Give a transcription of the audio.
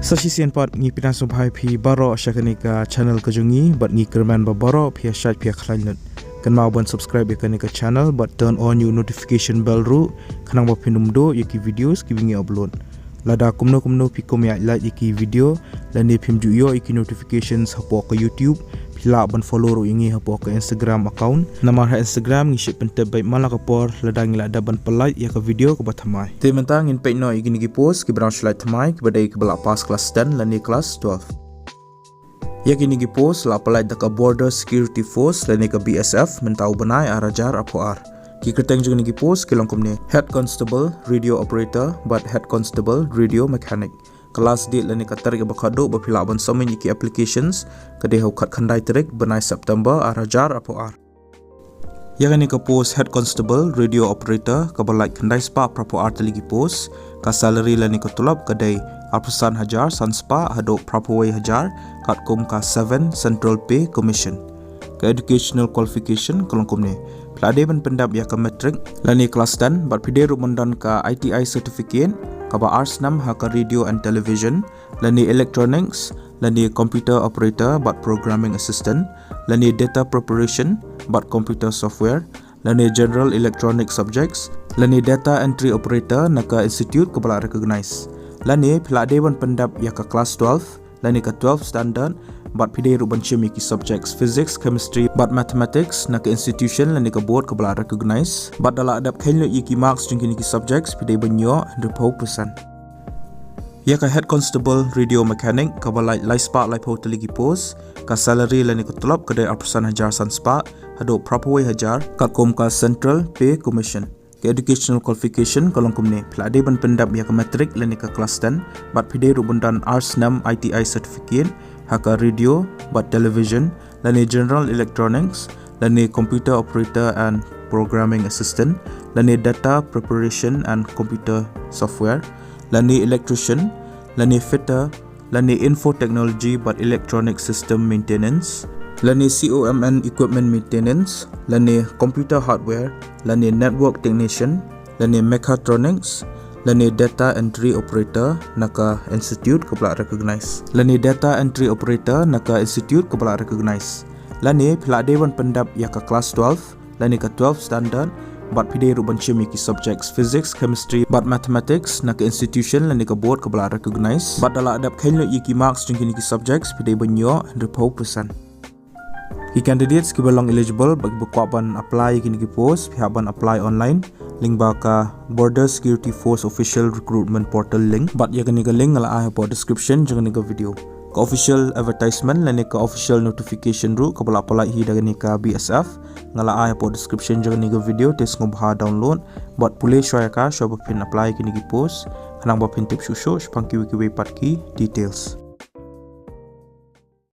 Sasisian pot ngi pinasum bhai phi baro shakanika channel kajungi but ngi kerman ba baro phi shat phi khlainut kan mau ban subscribe ya kanika channel but turn on your notification bell ru kanang ba pinumdo yaki videos kibingi upload lada kumno phi kom ya like yaki video lani phimju yo yaki notifications hapo ka YouTube pila ban follow ru ingi hapo ka Instagram account nama ha Instagram ngi ship pente bai mala ka por lada ngi lada ban pelai ya ka video ka bathamai te mentang in page no igini gi post ki branch Laitkam ki badai ki bala pass class 10 lani class 12 yakini gi post la apply da ka border security force lani ka BSF mentau banai arajar apoar ki kerteng jung ni gi post ki longkom ne head constable radio operator but head constable radio mechanic kelas di lani ka tarik bakado ba pila ban somen ki applications ka de khat khandai tarik banai September arajar apoar yakini ka post head constable radio operator ka balai khandai spa prapoar tali gi post ka salary lani ka tulap ka dai 8% sanspa hado propaway hajar kat kum ka 7 central pay commission ka educational qualification kolongkum ne plade ban pendap ya ka metric lani class 10 bat pide ru mondan ka ITI certificate ka ba arts nam ha ka radio and television lani electronics lani computer operator but programming assistant lani data preparation but computer software lani general electronic subjects lani data entry operator naka institute ka bala recognize lani pelade ban pendap ya ka class 12 lani ka 12 standard but pide ru ban chemi ki subjects physics chemistry but mathematics na ka institution lani ka board ka bala recognize but dala adap khainlo ki marks jingki ki subjects pide banyo 100% ya ka head constable radio mechanic ka bala lai spa lai potali ki post ka salary lani ka tulap ka 8% hajar san spa hado propaway hajar ka kom ka central pay commission educational qualification kolongkum ne plade ban pendap ya ka matric lani ka class 10 but pide ru bundan arts nam ITI certificate ha ka radio but television lani general electronics lani computer operator and programming assistant lani data preparation and computer software lani electrician lani fitter lani info technology but electronic system maintenance lani COMN equipment maintenance lani computer hardware lani network technician lani mechatronics lani data entry operator naka institute ka bala recognize lani data entry operator naka institute ka bala recognize lani pelade ban pendap ya ka class 12 lani ka 12 standard but pide ru ban chemi ki subjects physics chemistry but mathematics naka institution lani ka board ka bala recognize but dala adap khainlo ki marks jingki ki subjects pide banyo 100% ki candidates ki belong eligible bagi bukaban apply kini ki post pihak ban apply online link ba ka border security force official recruitment portal link but ya kini ka link ngala ai po description jangan ni ka video ka official advertisement lani ka official notification ru ka bala apply hi dagani ka BSF ngala ai po description jangan ni ka video tes ngobha download but pule shoya ka shoba pin apply kini ki post kanang ba pin tip shusho shpangki wiki pat ki details